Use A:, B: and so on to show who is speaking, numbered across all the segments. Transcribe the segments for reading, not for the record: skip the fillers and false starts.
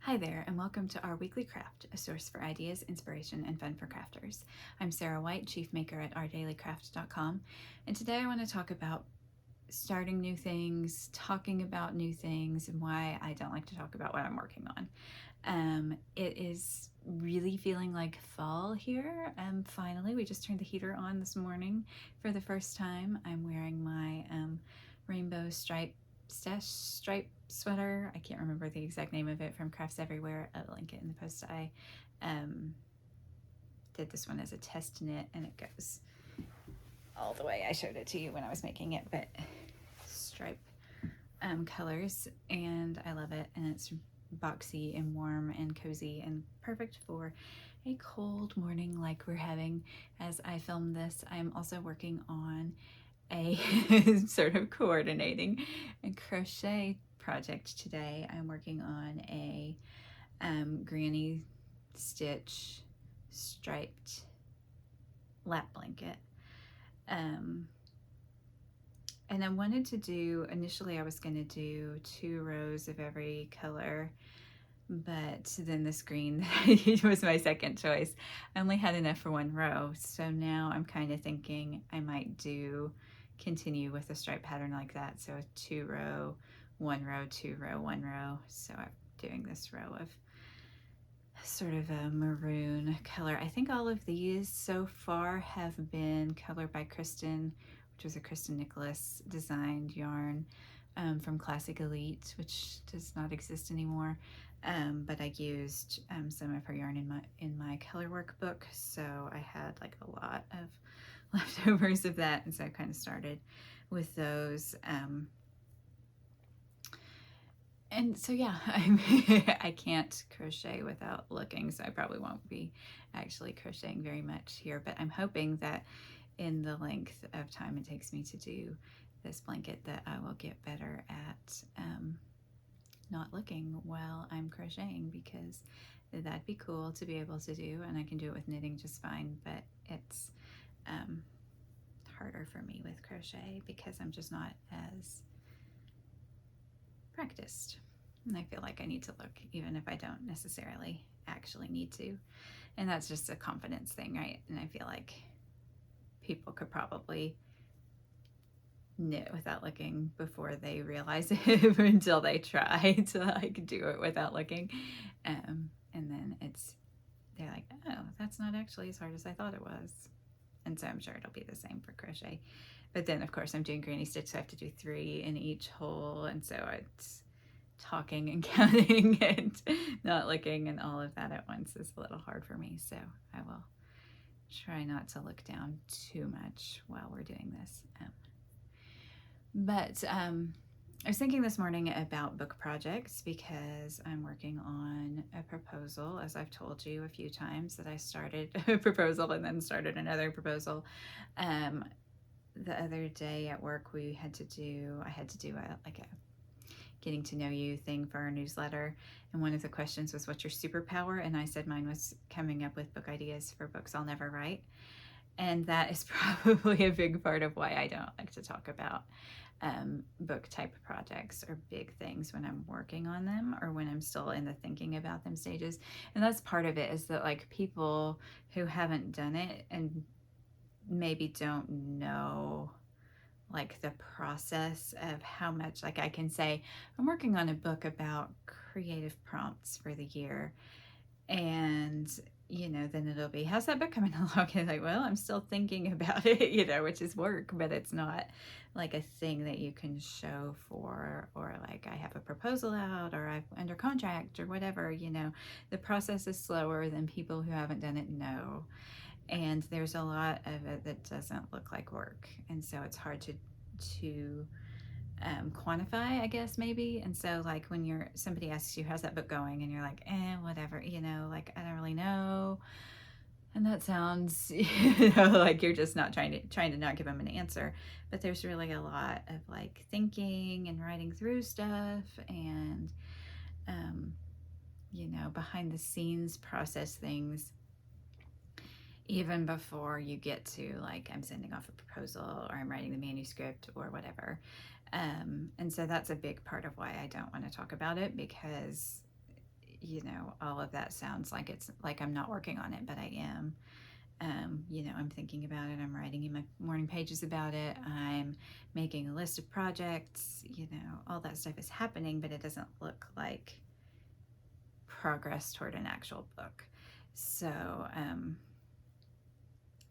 A: Hi there, and welcome to our weekly craft, a source for ideas, inspiration, and fun for crafters. I'm Sarah White, Chief Maker at ourdailycraft.com, and today I want to talk about starting new things, talking about new things, and why I don't like to talk about what I'm working on. It is really feeling like fall here. Finally, we just turned the heater on this morning for the first time. I'm wearing my rainbow stripe sweater. I can't remember the exact name of it, from Crafts Everywhere. I'll link it in the post. I did this one as a test knit, and it goes all the way. I showed it to you when I was making it, but stripe colors, and I love it, and it's boxy and warm and cozy and perfect for a cold morning like we're having as I film this. I'm also working on a sort of coordinating a crochet project today. I'm working on a granny stitch striped lap blanket. And I wanted to do, initially I was going to do 2 rows of every color, but then this green was my second choice. I only had enough for 1 row, so now I'm kind of thinking I might continue with a stripe pattern like that. So a 2 row, 1 row, 2 row, 1 row. So I'm doing this row of sort of a maroon color. I think all of these so far have been colored by Kristen, which was a Kristen Nicholas designed yarn from Classic Elite, which does not exist anymore. But I used some of her yarn in my color workbook, so I had like a lot of leftovers of that, and so I kind of started with those. And so yeah, I can't crochet without looking, so I probably won't be actually crocheting very much here, but I'm hoping that in the length of time it takes me to do this blanket that I will get better at not looking while I'm crocheting, because that'd be cool to be able to do, and I can do it with knitting just fine, but it's harder for me with crochet because I'm just not as practiced. And I feel like I need to look, even if I don't necessarily actually need to. And that's just a confidence thing, right? And I feel like people could probably knit without looking before they realize it until they try to like do it without looking. And then they're like, oh, that's not actually as hard as I thought it was. And so I'm sure it'll be the same for crochet. But then of course I'm doing granny stitch, so I have to do 3 in each hole, and so it's talking and counting and not looking and all of that at once is a little hard for me. So I will try not to look down too much while we're doing this. But I was thinking this morning about book projects because I'm working on a proposal. As I've told you a few times, that I started a proposal and then started another proposal. The other day at work, I had to do a getting to know you thing for our newsletter, and one of the questions was, what's your superpower? And I said mine was coming up with book ideas for books I'll never write. And that is probably a big part of why I don't like to talk about book type projects or big things when I'm working on them, or when I'm still in the thinking about them stages. And that's part of it, is that like people who haven't done it and maybe don't know like the process of how much, like I can say I'm working on a book about creative prompts for the year, and then it'll be, how's that book coming along? And like, well, I'm still thinking about it, which is work, but it's not like a thing that you can show for, or like I have a proposal out, or I'm under contract, or whatever. The process is slower than people who haven't done it know, and there's a lot of it that doesn't look like work, and so it's hard to quantify, I guess, maybe. And so like when somebody asks you, how's that book going, and you're like, whatever, like I don't really know, and that sounds like you're just not trying to not give them an answer. But there's really a lot of like thinking and writing through stuff, and behind the scenes process things even before you get to like, I'm sending off a proposal, or I'm writing the manuscript, or whatever. And so that's a big part of why I don't want to talk about it, because all of that sounds like it's like I'm not working on it, but I am. I'm thinking about it. I'm writing in my morning pages about it. I'm making a list of projects. All that stuff is happening, but it doesn't look like progress toward an actual book. So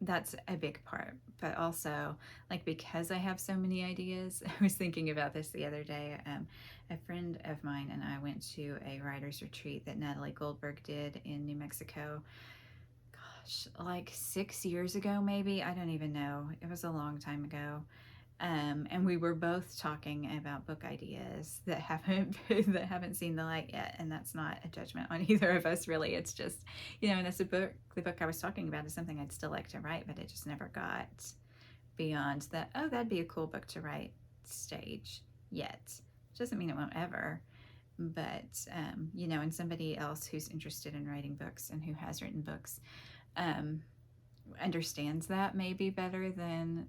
A: that's a big part. But also, like, because I have so many ideas, I was thinking about this the other day. A friend of mine and I went to a writer's retreat that Natalie Goldberg did in New Mexico. Gosh, like 6 years ago, maybe. I don't even know. It was a long time ago. And we were both talking about book ideas that haven't seen the light yet, and that's not a judgment on either of us, really. It's just, and it's the book I was talking about is something I'd still like to write, but it just never got beyond that, oh, that'd be a cool book to write stage yet. Doesn't mean it won't ever, but and somebody else who's interested in writing books and who has written books understands that maybe better than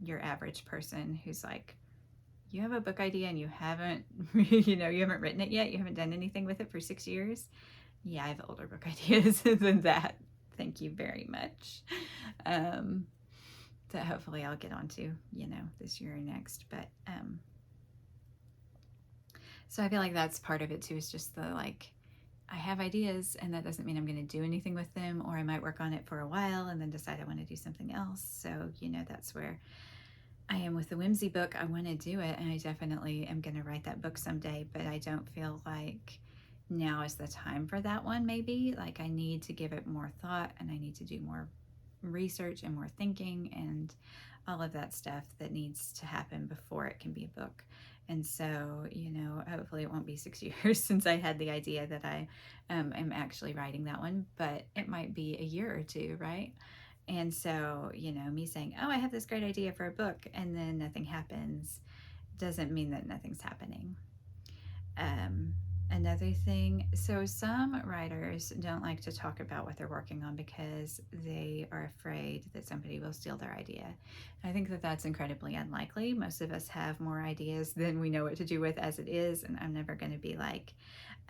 A: your average person who's like, you have a book idea and you haven't you haven't written it yet, you haven't done anything with it for 6 years. Yeah, I have older book ideas than that, thank you very much, that hopefully I'll get onto this year or next. But so I feel like that's part of it too, is just the like, I have ideas, and that doesn't mean I'm going to do anything with them, or I might work on it for a while and then decide I want to do something else. So, that's where I am with the Whimsy book. I want to do it, and I definitely am going to write that book someday, but I don't feel like now is the time for that one, maybe. Like, I need to give it more thought, and I need to do more research and more thinking and all of that stuff that needs to happen before it can be a book. And so, hopefully it won't be 6 years since I had the idea that I am actually writing that one, but it might be a year or two, right? And so, me saying, oh, I have this great idea for a book, and then nothing happens, doesn't mean that nothing's happening. Another thing, so some writers don't like to talk about what they're working on because they are afraid that somebody will steal their idea. I think that that's incredibly unlikely. Most of us have more ideas than we know what to do with as it is, and I'm never going to be like,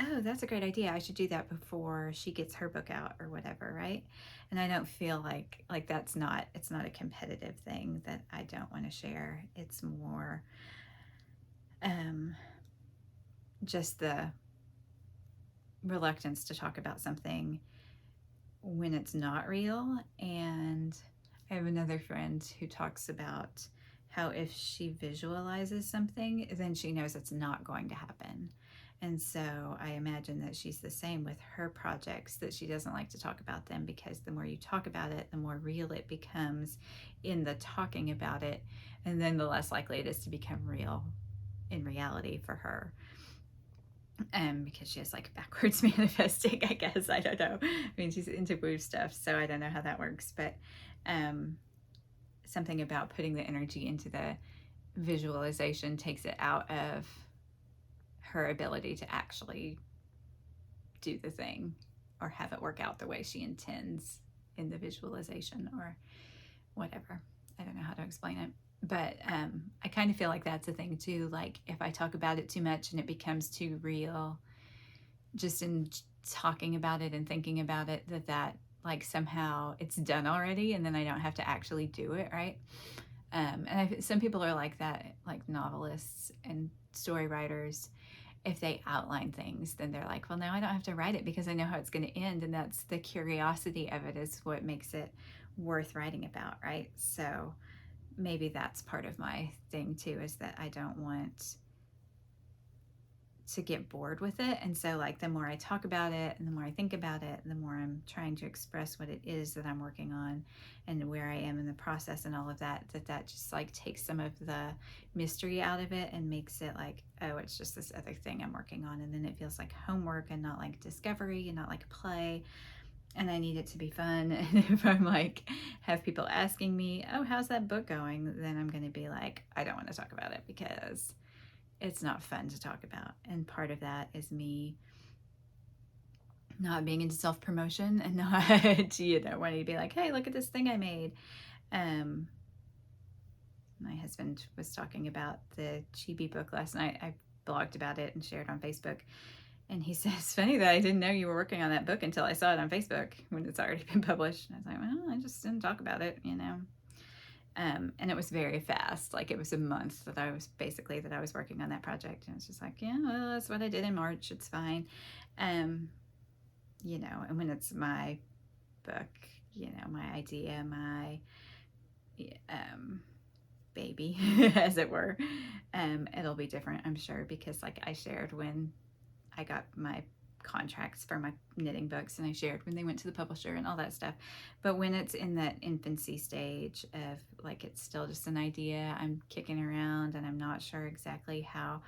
A: oh, that's a great idea, I should do that before she gets her book out or whatever, right? And I don't feel like it's not a competitive thing that I don't want to share. It's more just the reluctance to talk about something when it's not real. And I have another friend who talks about how if she visualizes something, then she knows it's not going to happen. And so I imagine that she's the same with her projects, that she doesn't like to talk about them because the more you talk about it, the more real it becomes in the talking about it, and then the less likely it is to become real in reality for her. Because she has like backwards manifesting, I guess. I don't know. I mean, she's into woo stuff, so I don't know how that works. But something about putting the energy into the visualization takes it out of her ability to actually do the thing or have it work out the way she intends in the visualization or whatever. I don't know how to explain it. But I kind of feel like that's a thing too. Like, if I talk about it too much and it becomes too real, just in talking about it and thinking about it, that like somehow it's done already, and then I don't have to actually do it, right? And some people are like that, like novelists and story writers. If they outline things, then they're like, well, now I don't have to write it because I know how it's going to end, and that's the curiosity of it is what makes it worth writing about, right? So maybe that's part of my thing too, is that I don't want to get bored with it. And so like the more I talk about it and the more I think about it, the more I'm trying to express what it is that I'm working on and where I am in the process and all of that, that just like takes some of the mystery out of it and makes it like, oh, it's just this other thing I'm working on. And then it feels like homework and not like discovery and not like play. And I need it to be fun. And if I'm like, have people asking me, oh, how's that book going? Then I'm going to be like, I don't want to talk about it because it's not fun to talk about. And part of that is me not being into self-promotion and not, wanting to be like, hey, look at this thing I made. My husband was talking about the Chibi book last night. I blogged about it and shared on Facebook. And he said, it's funny that I didn't know you were working on that book until I saw it on Facebook when it's already been published. And I was like, well, I just didn't talk about it, you know. And it was very fast. Like it was a month that I was working on that project. And it's just like, yeah, well, that's what I did in March. It's fine. You know, and when it's my book, you know, my idea, my baby, as it were, it'll be different, I'm sure, because like I shared when I got my contracts for my knitting books, and I shared when they went to the publisher and all that stuff. But when it's in that infancy stage of like it's still just an idea, I'm kicking around and I'm not sure exactly how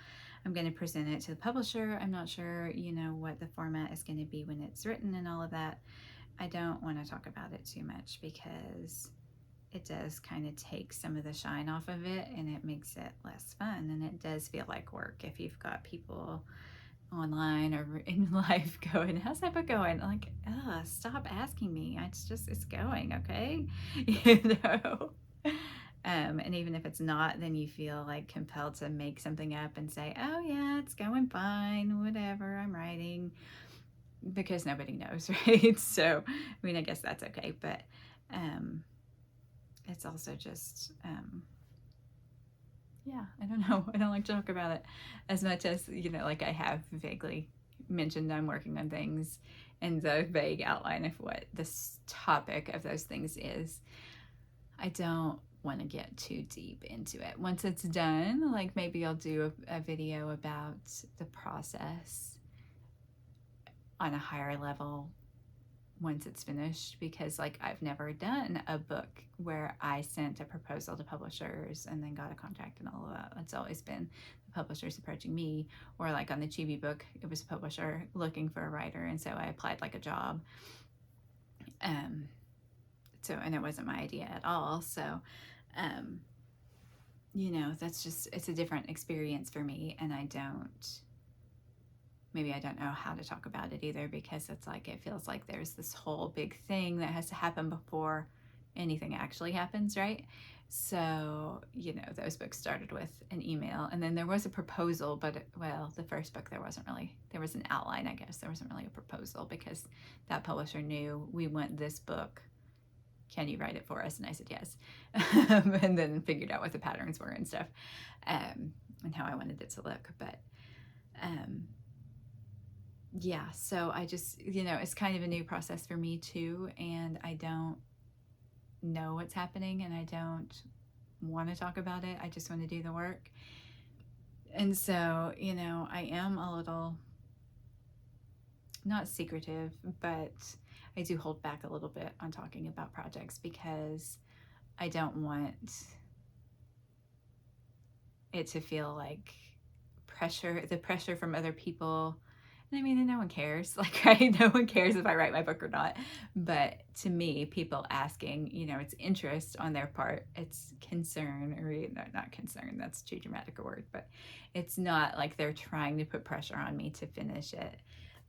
A: I'm going to present it to the publisher. I'm not sure, you know, what the format is going to be when it's written and all of that. I don't want to talk about it too much because it does kind of take some of the shine off of it, and it makes it less fun, and it does feel like work if you've got people online or in life going, how's that book going? I'm like, stop asking me. It's going, okay. You know. And even if it's not, then you feel like compelled to make something up and say, oh yeah, it's going fine, whatever, I'm writing, because nobody knows, right? So I mean, I guess that's okay, but it's also just yeah, I don't know. I don't like to talk about it as much as, you know, like I have vaguely mentioned I'm working on things and the vague outline of what this topic of those things is. I don't want to get too deep into it. Once it's done, like maybe I'll do a video about the process on a higher level once it's finished, because like I've never done a book where I sent a proposal to publishers and then got a contract and all of that. It's always been the publishers approaching me, or like on the Chibi book, it was a publisher looking for a writer, and so I applied like a job. So and it wasn't my idea at all. So you know, that's just, it's a different experience for me, and maybe I don't know how to talk about it either, because it's like it feels like there's this whole big thing that has to happen before anything actually happens, right? So, you know, those books started with an email, and then there was a proposal, but well, the first book there was an outline, I guess. There wasn't really a proposal because that publisher knew, we want this book. Can you write it for us? And I said yes. And then figured out what the patterns were and stuff, and how I wanted it to look. But yeah, so I just, you know, it's kind of a new process for me too, and I don't know what's happening, and I don't want to talk about it. I just want to do the work. And so, you know, I am a little, not secretive, but I do hold back a little bit on talking about projects because I don't want it to feel like the pressure from other people. And I mean, and no one cares, like, right? No one cares if I write my book or not. But to me, people asking, you know, it's interest on their part. It's concern, or not concern, that's too dramatic a word, but it's not like they're trying to put pressure on me to finish it.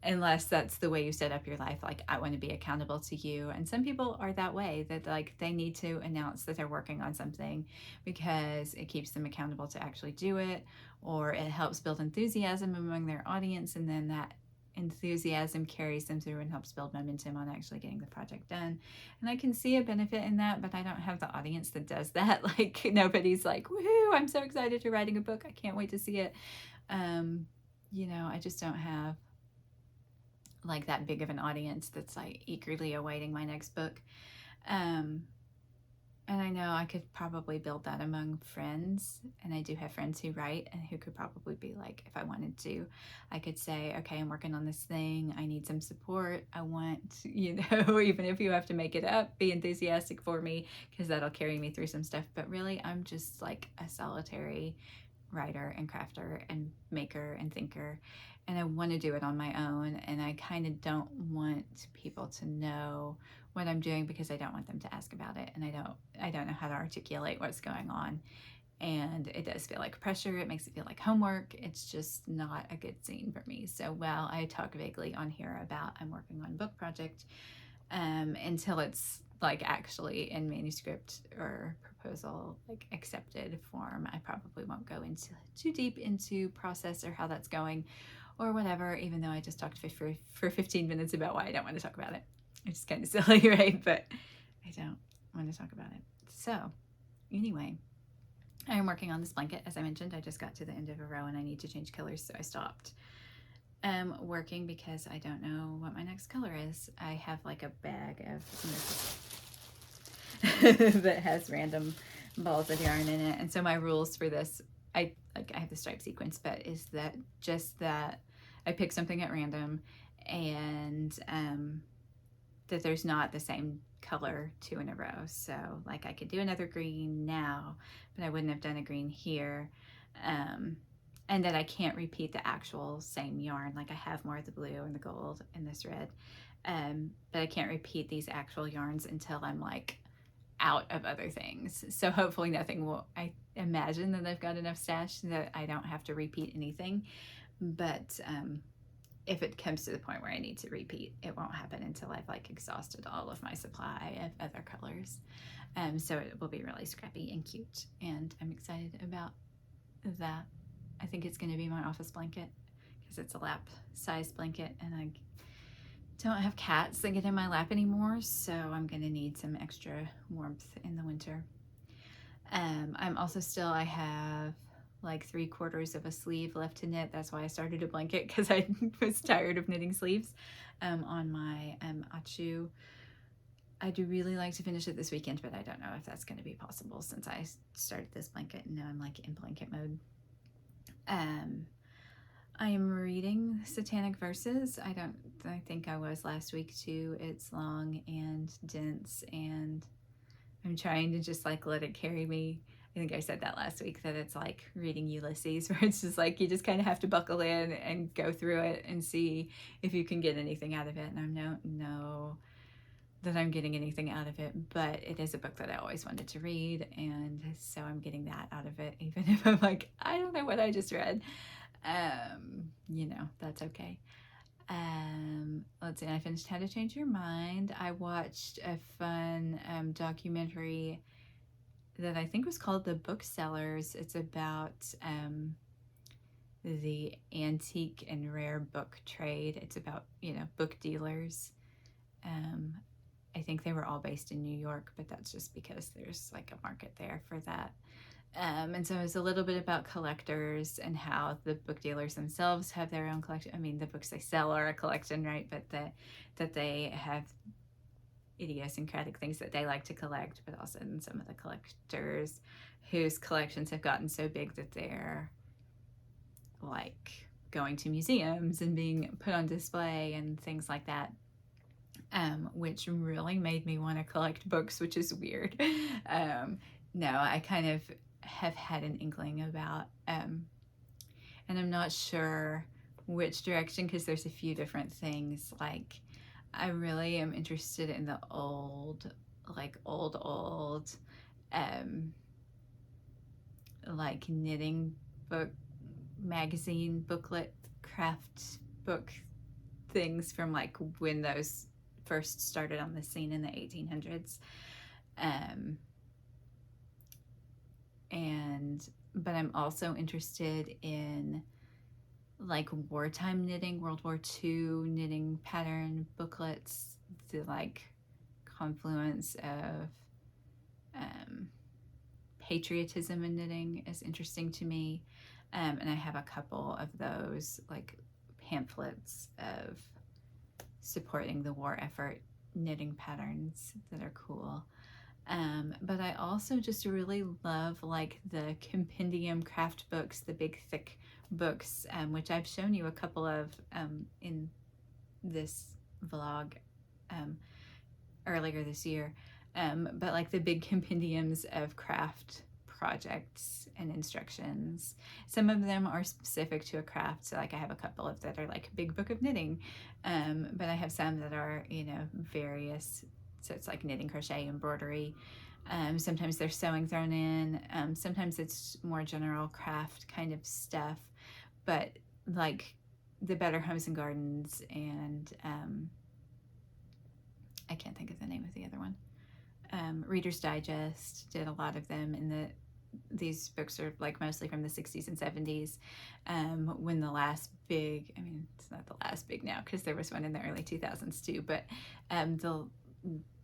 A: Unless that's the way you set up your life, like I want to be accountable to you. And some people are that way, that like they need to announce that they're working on something because it keeps them accountable to actually do it, or it helps build enthusiasm among their audience, and then that enthusiasm carries them through and helps build momentum on actually getting the project done. And I can see a benefit in that, but I don't have the audience that does that. Like nobody's like, woohoo, I'm so excited you're writing a book, I can't wait to see it. You know, I just don't have like that big of an audience that's like eagerly awaiting my next book. And I know I could probably build that among friends, and I do have friends who write and who could probably be like, if I wanted to, I could say, okay, I'm working on this thing, I need some support, I want, you know, even if you have to make it up, be enthusiastic for me, because that'll carry me through some stuff. But really, I'm just like a solitary writer and crafter and maker and thinker, and I want to do it on my own, and I kind of don't want people to know what I'm doing because I don't want them to ask about it, and I don't know how to articulate what's going on, and it does feel like pressure. It makes it feel like homework. It's just not a good scene for me. So while I talk vaguely on here about I'm working on a book project, until it's like actually in manuscript or proposal, like accepted form, I probably won't go into too deep into process or how that's going, or whatever, even though I just talked for 15 minutes about why I don't want to talk about it. It's kind of silly, right? But I don't want to talk about it. So anyway, I'm working on this blanket. As I mentioned, I just got to the end of a row and I need to change colors, so I stopped working because I don't know what my next color is. I have like a bag of that has random balls of yarn in it, and so my rules for this, I have the stripe sequence, but is that just that I pick something at random, and that there's not the same color 2 in a row. So like I could do another green now, but I wouldn't have done a green here. And that I can't repeat the actual same yarn. Like I have more of the blue and the gold and this red, but I can't repeat these actual yarns until I'm like out of other things. So hopefully nothing will, I imagine that I've got enough stash that I don't have to repeat anything. But if it comes to the point where I need to repeat, it won't happen until I've like exhausted all of my supply of other colors. So it will be really scrappy and cute, and I'm excited about that. I think it's going to be my office blanket because it's a lap size blanket, and I don't have cats that get in my lap anymore, so I'm going to need some extra warmth in the winter. I'm also still, I have like 3/4 of a sleeve left to knit. That's why I started a blanket, because I was tired of knitting sleeves on my Achu. I do really like to finish it this weekend, but I don't know if that's going to be possible since I started this blanket and now I'm like in blanket mode. I am reading Satanic Verses. I think I was last week too. It's long and dense, and I'm trying to just like let it carry me. I think I said that last week, that it's like reading Ulysses, where it's just like you just kind of have to buckle in and go through it and see if you can get anything out of it. And I don't know that I'm getting anything out of it, but it is a book that I always wanted to read, and so I'm getting that out of it, even if I'm like, I don't know what I just read. You know, that's okay. Let's see, I finished How to Change Your Mind. I watched a fun documentary that I think was called The Booksellers. It's about the antique and rare book trade. It's about, you know, book dealers. I think they were all based in New York, but that's just because there's like a market there for that. And so it's a little bit about collectors and how the book dealers themselves have their own collection. I mean, the books they sell are a collection, right? But that they have idiosyncratic things that they like to collect, but also in some of the collectors whose collections have gotten so big that they're like going to museums and being put on display and things like that. Which really made me want to collect books, which is weird. No, I kind of have had an inkling about, and I'm not sure which direction, because there's a few different things. Like, I really am interested in the old, like like knitting book, magazine, booklet, craft book things from like when those first started on the scene in the 1800s. But I'm also interested in like wartime knitting, World War II knitting pattern booklets. The like confluence of patriotism in knitting is interesting to me. And I have a couple of those like pamphlets of supporting the war effort knitting patterns that are cool. But I also just really love like the compendium craft books, the big thick books, which I've shown you a couple of in this vlog earlier this year. But like the big compendiums of craft projects and instructions. Some of them are specific to a craft. So like I have a couple of that are like Big Book of Knitting, but I have some that are, you know, various. So it's like knitting, crochet, embroidery. Sometimes there's sewing thrown in. Sometimes it's more general craft kind of stuff. But like the Better Homes and Gardens and I can't think of the name of the other one. Reader's Digest did a lot of them in the these books are like mostly from the 60s and 70s, when the last big, I mean, it's not the last big now because there was one in the early 2000s too, but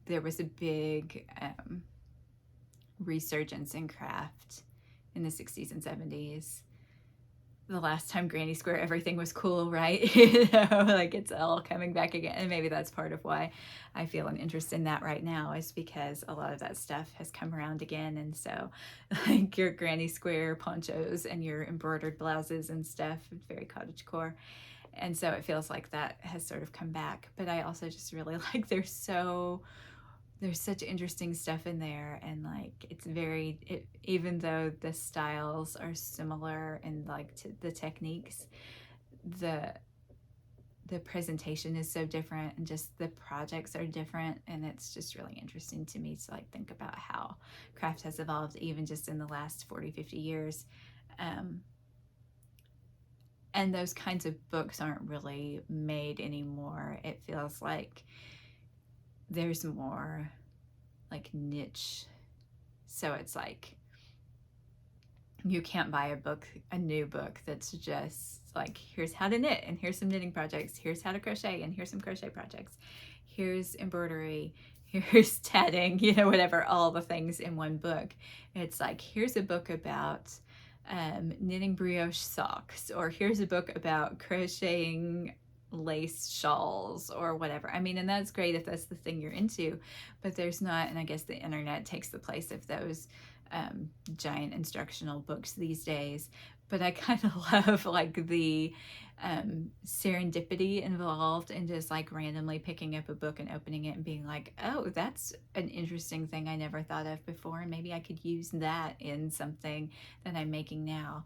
A: there was a big resurgence in craft in the 60s and 70s. The last time Granny Square everything was cool, right? Like it's all coming back again. And maybe that's part of why I feel an interest in that right now, is because a lot of that stuff has come around again. And so like your Granny Square ponchos and your embroidered blouses and stuff, very cottagecore. And so it feels like that has sort of come back. But I also just really like there's such interesting stuff in there, and like it's even though the styles are similar and like the techniques, the presentation is so different, and just the projects are different, and it's just really interesting to me to like think about how craft has evolved even just in the last 40-50 years. And those kinds of books aren't really made anymore. It feels like there's more like niche. So it's like you can't buy a new book that's just like, here's how to knit, and here's some knitting projects, here's how to crochet, and here's some crochet projects, here's embroidery, here's tatting, whatever, all the things in one book. It's like, here's a book about knitting brioche socks, or here's a book about crocheting lace shawls or whatever. I mean, and that's great if that's the thing you're into, but there's not, and I guess the internet takes the place of those giant instructional books these days. But I kind of love like the serendipity involved in just like randomly picking up a book and opening it and being like, oh, that's an interesting thing I never thought of before, and maybe I could use that in something that I'm making now.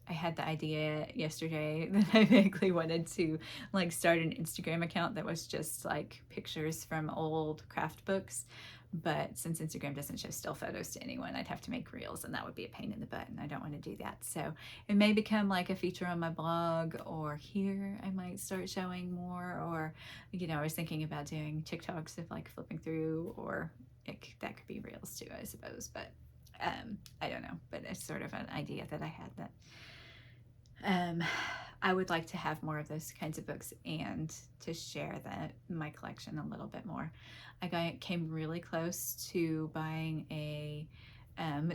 A: I had the idea yesterday that I vaguely wanted to like start an Instagram account that was just like pictures from old craft books. But since Instagram doesn't show still photos to anyone, I'd have to make reels, and that would be a pain in the butt, and I don't want to do that. So it may become like a feature on my blog, or here I might start showing more, or, I was thinking about doing TikToks of like flipping through, or that could be reels too, I suppose. But I don't know. But it's sort of an idea that I had that I would like to have more of those kinds of books and to share my collection a little bit more. Came really close to buying a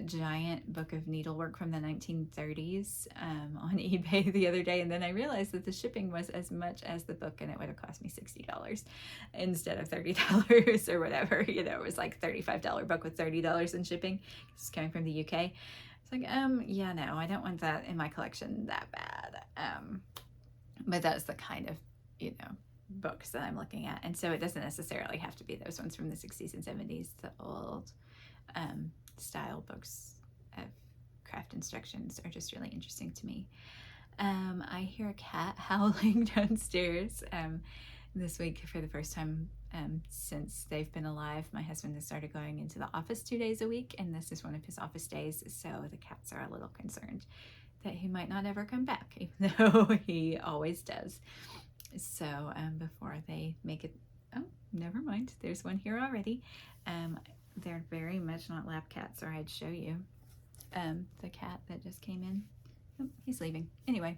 A: giant book of needlework from the 1930s on eBay the other day, and then I realized that the shipping was as much as the book, and it would have cost me $60 instead of $30 or whatever. It was like $35 book with $30 in shipping. It's coming from the UK. It's like, yeah, no, I don't want that in my collection that bad. But that's the kind of, books that I'm looking at. And so it doesn't necessarily have to be those ones from the 60s and 70s. The old style books of craft instructions are just really interesting to me. I hear a cat howling downstairs this week for the first time since they've been alive. My husband has started going into the office 2 days a week, and this is one of his office days, so the cats are a little concerned that he might not ever come back, even though he always does. So before they make it, oh, never mind, there's one here already. They're very much not lap cats, or I'd show you the cat that just came in. Oh, he's leaving. Anyway,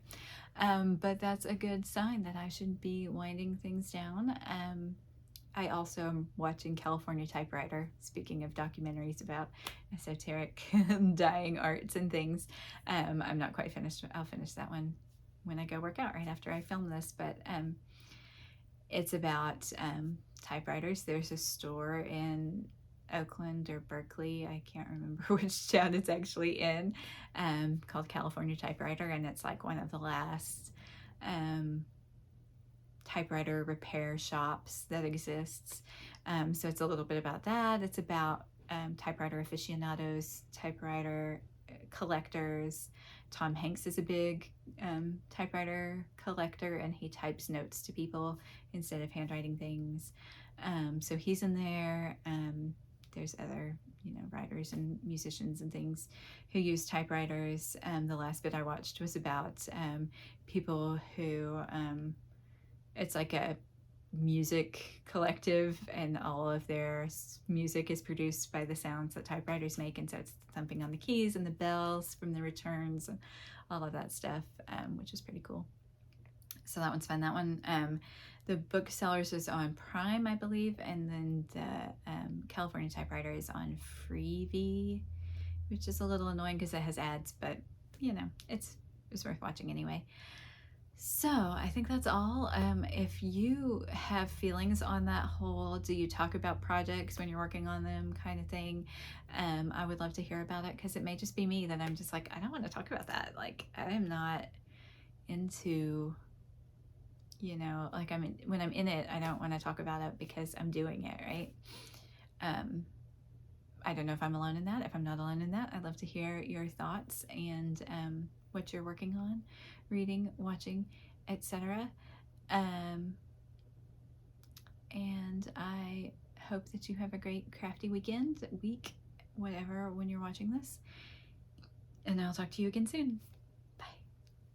A: but that's a good sign that I should be winding things down. I also am watching California Typewriter, speaking of documentaries about esoteric dying arts and things. I'm not quite finished. I'll finish that one when I go work out right after I film this, but it's about typewriters. There's a store in Oakland or Berkeley, I can't remember which town it's actually in, called California Typewriter, and it's like one of the last typewriter repair shops that exists. So it's a little bit about that. It's about typewriter aficionados, typewriter collectors. Tom Hanks is a big typewriter collector, and he types notes to people instead of handwriting things. So he's in there. There's other, writers and musicians and things who use typewriters. The last bit I watched was about people who, it's like a music collective, and all of their music is produced by the sounds that typewriters make, and so it's thumping on the keys and the bells from the returns and all of that stuff, which is pretty cool. So that one's fun. That one, the Booksellers is on Prime, I believe, and then the California Typewriter is on Freevee, which is a little annoying because it has ads, but you know, it's worth watching anyway. So I think that's all. If you have feelings on that whole do you talk about projects when you're working on them kind of thing, I would love to hear about it, because it may just be me that I'm just like, I don't want to talk about that. Like, I am not into, you know, like when I'm in it, I don't want to talk about it because I'm doing it, right? I don't know if I'm alone in that. If I'm not alone in that, I'd love to hear your thoughts and what you're working on, reading, watching, etc. And I hope that you have a great crafty week, whatever, when you're watching this. And I'll talk to you again soon.